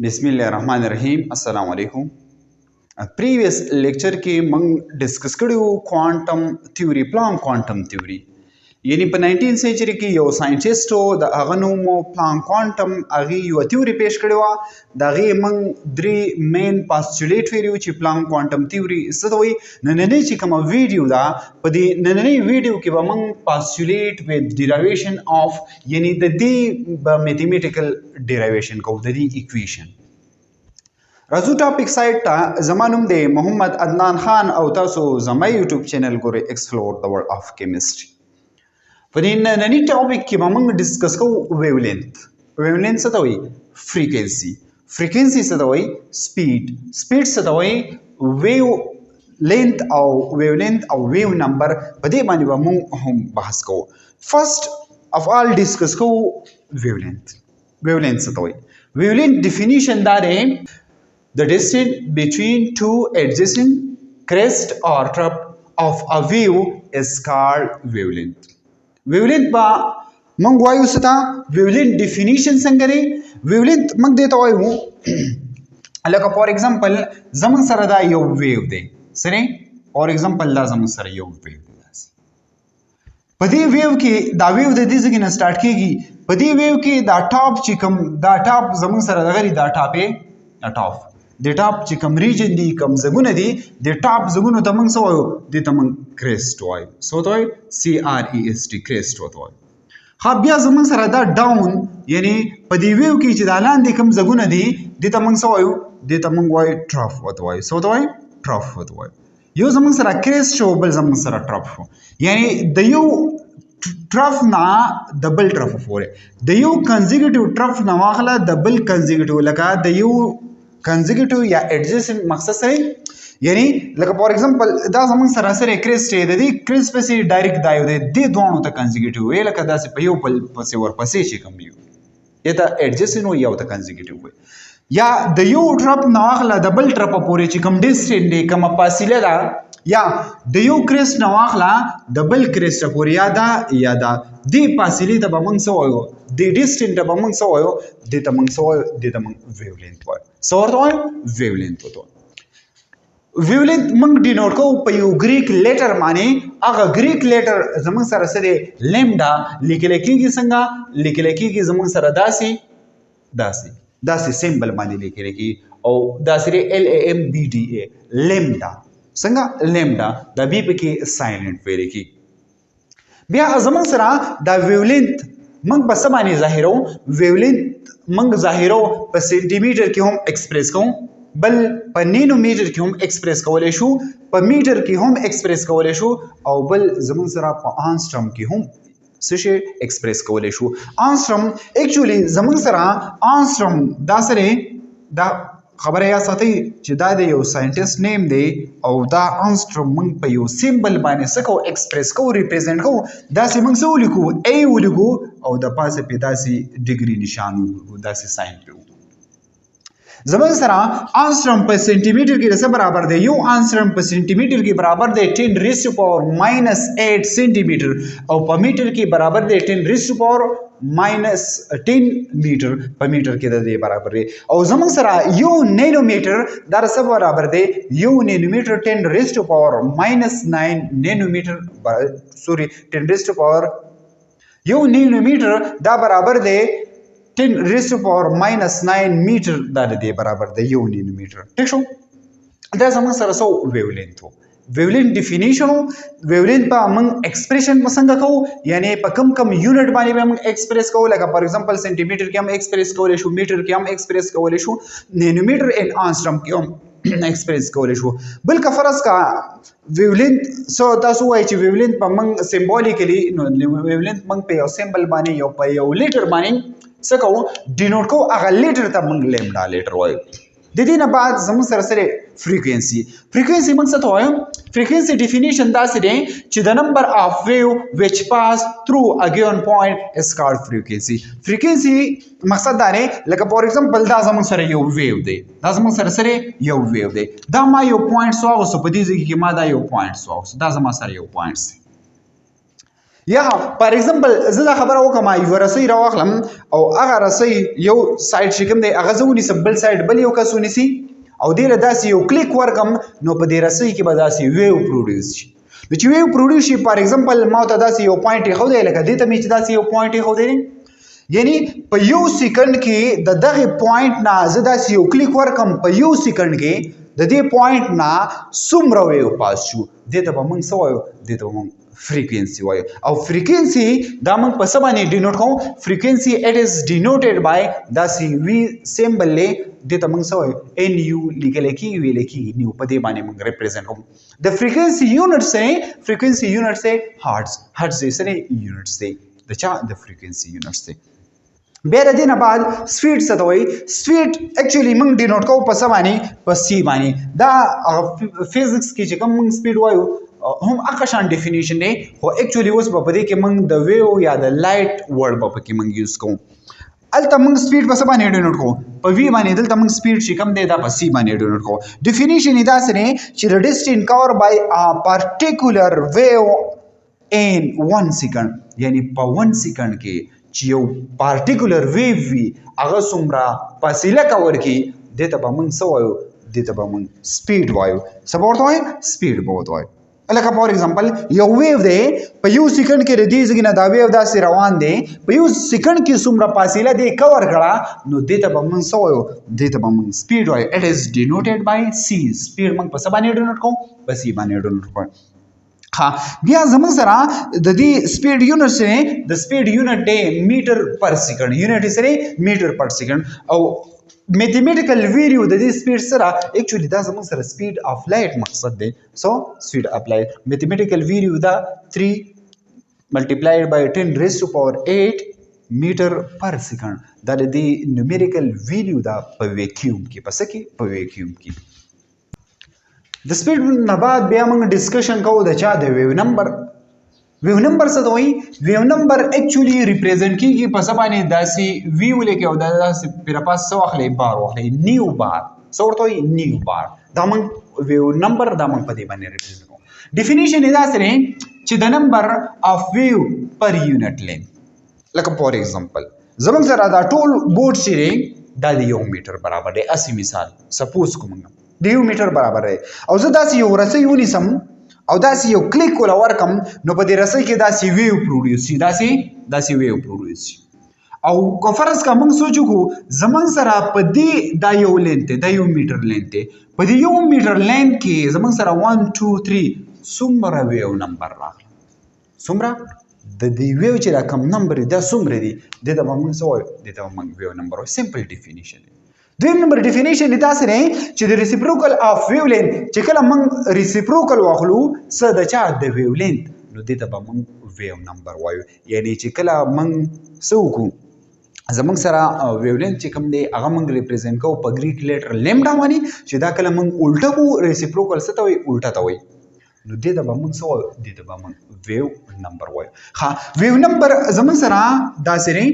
बिस्मिल्लाहिर्रहमानिर्रहीम अस्सलाम वालेकुम। प्रीवियस लेक्चर के मंग डिस्कस करियो quantum theory Planck quantum theory यानी په 19 सेंचुरी کې یو ساينټیسټ و د هغه نوم پلانک کوانټم هغه یو تیوري پیش کړی و د هغې موږ درې مین پاسچولیټ ویلو چې پلانک کوانټم تیوري څه ته وایي. نننۍ چې کومه ویډیو ده په دې نننۍ ویډیو کې به موږ پاسچولیټ وذ ډیرایویشن آف یعنی د دې به میتھمیټیکل ډیرایویشن کوو د دې اکویشن. راځو ټاپک سایډ ته. زما نوم دی محمد عدنان خان او تاسو زما یوټیوب چینل ګورئ ایکسپلور د ورلد اف کیمستري. په دې ننني ټاپک کې به موږ ډسکس کوو ویولینت. ویولینت څه ته وایي؟ فریکوینسي. فریکوینسي څه ته وایي؟ سپیډ. سپیډ څه ته وایي؟ ویو لینت او ویولینت او ویو نمبر. په دې باندې به موږ هم بحث کوو. فرست اف آل ډسکس کوو ویولینت. ویولینت څه ته وایي؟ ویولینت ډیفینیشن دا دی: the distance between two adjacent crest or trough of a wave is called wavelength. wavelength با منگ وایو ستا wavelength definition څنګه دی؟ wavelength منگ دیتا وایو لکه فور ایگزامپل زمون سره دا یو ویو دی سره فور ایگزامپل دا زمون سره یو ویو دی. په دې ویو کې دا ویو د دې ځای نه سٹارټ کیږي. په دې ویو کې دا ټاپ چې کوم دا ټاپ زمون سره دغه دا ټاپ ټاپ د ټاپ چې کوم ریجن دی کوم زګونه دي د ټاپ زګونو ته موږ څه وایو؟ د ته موږ کریسټ وایو. څه ته وایو؟ CREST کریسټ ورته وایو. ها بیا زموږ سره دا ډاون یعنی په دې ویو کې چې دا لاندې کوم زګونه دي د ته موږ څه وایو؟ د ته موږ وایو ټراف ورته وایو. څه ته وایو؟ ټراف ورته وایو. یو زموږ سره کریسټ شو بل زموږ سره ټراف شو یعنی د یو ټراف نه د بل ټراف پورې د یو کنزیکیوټیو ټراف نه واخله د بل کنزیکیوټیو لکه د یو کنزیکیوټیو یا ایڈجسنٹ مقصد سره یعنی لکه فور ایگزامپل دا زمون سراسر کریسټ دی د دې کریسټ پسې ډایرکټ دایو دی د دوانو ته کنزیکیوټیو وی لکه داسې په یو بل پسې ورپسې شي کوم یو یا ته ایڈجسنٹ وي یا ته کنزیکیوټیو وي یا د یو ټرپ نه واخله د بل ټرپ پورې چې کوم ډیسټنس دی کوم فاصله ده یا د یو کریسټ نه واخله د بل کریسټ پورې یا دا د فاصله ته به موږ څه وایو؟ د ډیسټنس ته به موږ څه وایو؟ د ته موږ څه وایو؟ د ته موږ ویولینت وایو. څه ورته وایو؟ ویولینت ورته وایو. ویولینت موږ ډینوټ کوو په یو ګریک لیټر باندې. هغه ګریک لیټر زموږ سره څه دی؟ لیمډا لیکل کېږي. څنګه لیکل کېږي؟ زموږ سره داسې سیمبل باندې لیکل کېږي او داسې LAMBDA لیمډا. څنګه؟ لیمډا د بي پکې سایلنٹ ویل کېږي. بیا زموږ سره دا ویولینت موږ په څه باندې ظاهرو؟ ویولینت موږ ظاهرو په سینټي میټر کې هم ایکسپریس کوو، بل په نینو میټر کې هم ایکسپریس کولی شو، په میټر کې هم ایکسپریس کولی شو او بل زموږ سره په آنسټرم کې هم څه شی ایکسپریس کولی شو. آنسټرم ایکچولی زموږ سره آنسټرم دا سره دا خبره یا ساتي چې دا د یو ساينټیست نیم دی او دا آنسټرم موږ په یو سیمبل باندې څه کوو؟ ایکسپریس کوو، ریپرزینټ کوو. داسې موږ څه ولیکو؟ A ولیکو او د پاسه پې داسې ډیګري نشان ولیکو، داسې ساین پې ولیکو. زموږ سره آنسټرم په سینټي میټر کې څه برابر دی؟ یو آنسټرم په سینټي میټر کې برابر دی 10⁻⁻8 سینټي میټر او په میټر کې برابر دی 10⁻⁻10 میټر په میټر کې د دې برابر دی. او زموږ سره یو نینو میټر دا څه برابر دی؟ یو نینو میټر 10⁻⁻9 نینو میټر سوري 10⁻⁻ یو نینو میټر دا برابر دی 10⁻⁻9 میټر دا د دې برابر دی یو نینو میټر. ٹھیک شو؟ دا زموږ سره څه ویولینت و. ویولینت ډیفینیشن و. ویولینت په موږ ایکسپریشن څنګه کوو؟ یعنی په کم یونټ باندې به موږ ایکسپریس کوو. لکه فار ایگزامپل سینټي میټر کې هم ایکسپریس کولی شو، میټر کې هم ایکسپریس کولی شو، نینو میټر ان آنسټرم کې هم ایکسپریس کولی شو. بل که فرض کا ویولینت تاسو وایي چې ویولینت په موږ سمبولیکلی نو ویولینت موږ په یو سیمبل باندې یو په یو لیټر باندې څه کوو؟ ډینوټ کوو. هغه لیټر ته موږ لیمډا لیټر وایو. د دې نه بعد زموږ سره سره فریکوینسي. فریکوینسي موږ څه ته وایو؟ فریکوینسي ډیفینیشن داسې دی چې د نمبر آف ویو which pass through a given point is called frequency. فریکوینسي مقصد دا دی لکه فور ایگزامپل دا زموږ سره یو ویو دی، دا زموږ سره یو ویو دی، دا ما یو پوینټ واغوستو په دې ځای کې ما دا یو پوینټ واغوستو، دا زما سره یو پوینټ دی. یا فار ایگزامپل زه دا خبره وکم یو رسۍ راواخلم او هغه رسۍ یو سایډ چې کوم دی هغه زه ونیسم بل سایډ بل یو کس ونیسي او دې له داسې یو کلیک ورکم نو په دې رسۍ کې به داسې ویو پروډیوس شي نو چې ویو پروډیوس شي فار ایگزامپل ما ته داسې یو پوینټ ایښودی لکه دې ته مې چې داسې یو پوینټ ایښودی دی یعنی په یو سیکنډ کې د دغه پوینټ نه زه داسې یو کلیک ورکم په یو سیکنډ کې د دې پوینټ نه څومره ویو پاس شو دې ته به موږ څه وایو دې ته به موږ frequency وایو او frequency دا موږ په څه باندې ډینوټ کوو frequency it is denoted by داسې وی سیمبل له دې ته موږ څه وایو ان یو لیکل کېږي ویل کېږي نو په دې باندې موږ ریپرزینټ کوو د frequency unit سره frequency unit سره hertz سره unit سره د چا د frequency unit سره بیا د دې نه بعد سپیډ څه ته وایي سپیډ اکچولی موږ ډینوټ کوو په څه باندې په سی باندې دا فزکس کې چې کوم موږ سپیډ وایو هم هغه شان ډیفینیشن دی خو اکچولی اوس په دې کې موږ د ویو یا د لایټ ورډ په کې موږ یوز کوو الته موږ سپیډ په څه باندې ډینوټ کوو په وی باندې دلته موږ سپیډ چې کوم دی دا په سی باندې ډینوټ کوو ډیفینیشن یې داسې دی چې د ډسټنس کور بای ا پارټیکولر ویو ان 1 سیکنډ یعنی په 1 سیکنډ کې چې یو پارټیکولر ویو وي هغه څومره فاصله کور کی دته به موږ څه وایو دته به موږ سپیډ وایو څه ورته وایو سپیډ به وایو لکه فور ایگزامپل یو ویو دی په یو سیکنډ کې د دې ځای نه دا ویو داسې روان دی په یو سیکنډ کې څومره فاصله دی کور کړه نو دته به موږ څه وایو دته به موږ سپیډ وایو اټ از ډینوټډ بای سی سپیډ موږ په څه باندې ډینوټ کوو په سی باندې ډینوټ کوو ها بیا زموږ سره د دې سپیډ یونټ سره د سپیډ یونټ دی میټر پر سیکنډ یونټ سره میټر پر سیکنډ او میتھمیټیکل ویلیو د دې سپیډ سره اکچولی دا زموږ سره سپیډ اف لایټ مقصد دی سو سپیډ اف لایټ میتھمیټیکل ویلیو دا 3 ملټیپلایډ بای 10 ریز ټو پاور 8 میټر پر سیکنډ دا د دې نومیریکل ویلیو دا په ویکیوم کې پس کې په ویکیوم کې د سپیډ نه بعد بیا موږ ډسکشن کوو د چا د ویو نمبر ویو نمبر څه دوی ویو نمبر اکچولی ریپرزینټ کیږي په څه باندې داسې ویو لیکي او داسې پر پاس څه واخلې بار واخلې نیو بار څه ورته وایي نیو بار دا موږ ویو نمبر دا موږ په دې باندې ریپرزینټ کوو ډیفینیشن یې داسې دی چې د نمبر اف ویو پر یونټ لینث لکه فور ایگزامپل زموږ سره دا ټول بورډ چې دی دا د یو میټر برابر دی اسی مثال سپوز کوم د یو میټر برابر دی او زه داسې یو رسۍ ونیسم او داسې یو کلیک ولا ورکم نو په دې رسۍ کې داسې ویو پروډیوس شي داسې ویو پروډیوس شي او کو فرض کا موږ سوچو کو زمون سره په دې دا یو لینث دا یو میټر لینث په دې یو میټر لینث کې زمون سره 1 2 3 څومره ویو نمبر راغله څومره د دې ویو چې رقم نمبر دا څومره دی د دې موږ څه وایو د دې موږ ویو نمبر سمپل ډیفینیشن دویم نمبر ډیفینیشن دا سره چې د ریسیپروکل اف ویولینث چې کله موږ ریسیپروکل واخلو څه د چا د ویولینث نو دې ته به موږ ویو نمبر وایو یعنی چې کله موږ څه وکړو زموږ سره ویولینث چې کوم دی هغه موږ ریپرزینټ کوو په ګریک لیټر لیمډا باندې چې دا کله موږ الټه کوو ریسیپروکل څه ته وایي الټه ته وایي نو دې ته به موږ څه وایو دې ته به موږ ویو نمبر وایو ها ویو نمبر زموږ سره داسې دی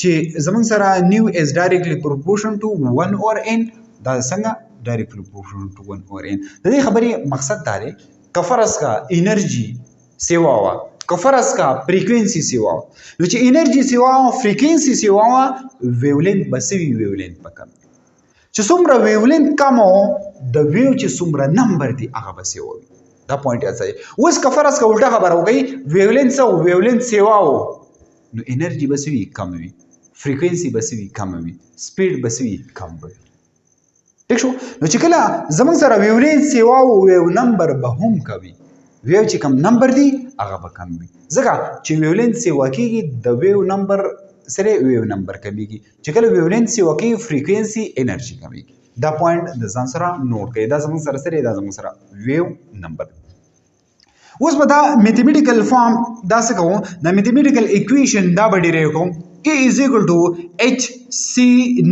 چې زموږ سره نیو از ډایرکټلی پروپورشن ټو 1 اور n دا څنګه ډایرکټلی پروپورشن ټو 1 اور n د دې خبرې مقصد دا دی که فرض کا انرژي سیوا وا که فرض کا فریکوینسی سیوا نو چې انرژي سیوا او فریکوینسی سیوا ویولینث بسوي ویولینث پکم چې څومره ویولینث کم د ویو چې څومره نمبر دی هغه بسوي دا پوینټ یاد ساتئ اوس که فرض کا الټا خبر وکړي ویولینث سیوا نو انرژي بسوي کم وي frequency بسوي کم وي سپیډ بسوي کم وي ٹھیک شو نو چې کله زموږ سره ویولینث سیوا او ویو نمبر به هم کوي ویو چې کم نمبر دی هغه به کم وي ځکه چې ویولینث سیوا کیږي د ویو نمبر سره ویو نمبر کمیږي چې کله ویولینث سیوا کیږي فریکوینسي انرژي کمیږي دا پوینټ د ځان سره نوٹ کړئ دا زموږ سره دا زموږ سره ویو نمبر اوس به دا میتھمیټیکل فارم دا څه کوو دا میتھمیټیکل ایکویشن دا به ډیرایو کوو A is equal to HC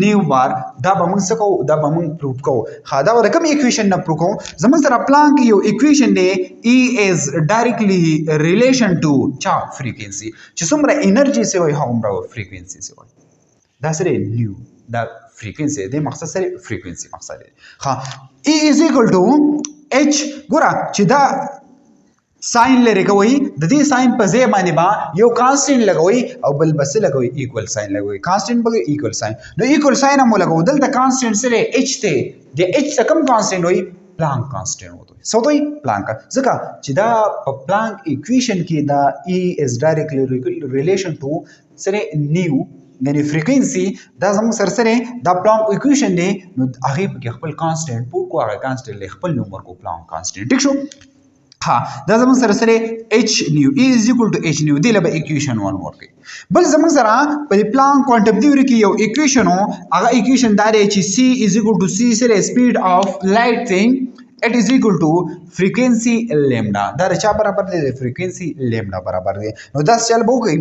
نیو بار دا به موږ څه کوو دا به موږ پروف کوو ها دا به کوم ایکویشن نه پروف کوو زموږ سره پلان کې یو ایکویشن دی E is directly relation to چا فریکوینسي چې څومره انرژي سوی هغومره فریکوینسي سوی دا سره نیو دا فریکوینسي دی مقصد سره فریکوینسي مقصد دی ها E is equal to H ګوره چې دا ساين لري کوي د دې ساين په ځای باندې با یو کانسټنټ لګوي او بل بس لګوي ایکوال ساين لګوي کانسټنټ به ایکوال ساين نو ایکوال ساين مو لګو دلته کانسټنټ سره h ته د h څخه کم کانسټنټ وي پلانک کانسټنټ وته سو دوی پلانک ځکه چې دا په پلانک ایکویشن کې دا e is directly relation to سره نیو یعنی فریکوئنسي دا زموږ سره دا پلانک ایکویشن دی نو هغه په خپل کانسټنټ پور کو هغه کانسټنټ خپل نمبر کو پلانک کانسټنټ ټیک شو ها دا زموږ سره h نیو e is equal to h نیو دی له ایکویشن 1 ورکړي بل زموږ سره په پلان کوانټم تھیوري کې یو ایکویشن هغه ایکویشن دا دی چې c is equal to c سره سپیډ اف لایټ thing it is equal to frequency lambda دا چا برابر دی frequency lambda برابر دی نو دا چل به وکړي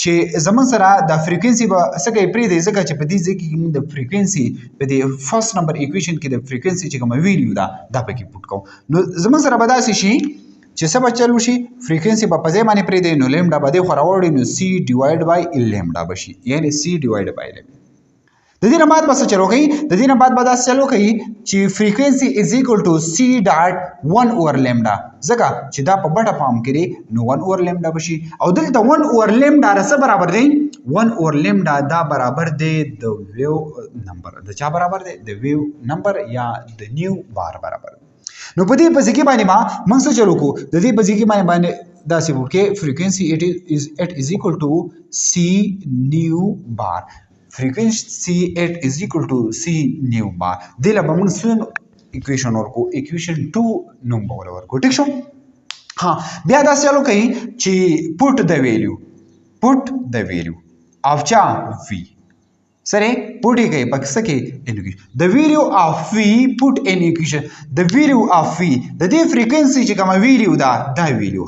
چې زمون سره د فریکوئنسي به څه کوي پرې دی ځکه چې په دې ځکه کې د فریکوئنسي په دې فرست نمبر ایکویشن کې د فریکوئنسي چې کوم ویلیو دا پکې پټ کوم نو زمون سره به داسې شي چې څه به چلو شي فریکوئنسي په ځای باندې پرې دی نو لامدا به د خو راوړي نو c ډیوایډ بای لامدا بشي یعنی c ډیوایډ بای لامدا د دې نه بعد بس چلو کوي د دې نه بعد به داسې چلو کوي چې فریکوئنسي از ایکوال ټو c ډاټ 1 اوور لامدا ځکه چې دا په بټه فارم کې نو 1 اوور لامدا بشي او دلته 1 اوور لامدا سره برابر دی 1 اوور لامدا دا برابر دی د ویو نمبر د چا برابر دی د ویو نمبر یا د نیو بار برابر نو په دې کې باندې ما موږ څه چلو کو د دې په کې باندې دا سی ورکه فریکوئنسي it is equal to c نیو بار frequency it is equal to c nu bar دله به موږ سم equation ورکو equation 2 نومبر ورکو ټیک شو ها بیا دا چلو کوي چې put the value of cha v سره پټي کوي پکې سکه انډیکیشن the value of v put in equation the value of v د دې frequency چې کوم ویلیو دا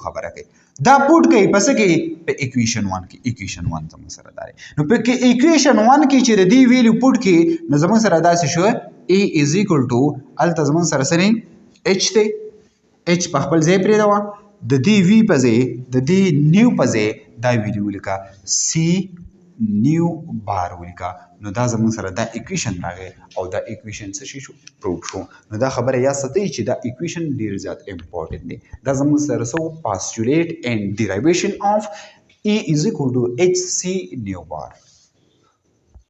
خبره کوي دا پوت کوي پس کې په ایکویشن 1 کې ایکویشن 1 زموږ سره دا نو په کې ایکویشن 1 کې چې د دې ویلیو پوت کې نو زموږ سره دا څه شو a is equal to الته زموږ سره h ته h په خپل ځای پرې دا د دې v په ځای د دې نیو په ځای دا ویلیو لیکا c نیو بار ولیکا نو دا زموږ سره دا ایکویشن راغی او دا ایکویشن څه شو پروف شو نو دا خبره یا ستې چې دا ایکویشن ډیر زیات امپورټنت دی دا زموږ سره سو postulate and derivation of e is equal to hc nu bar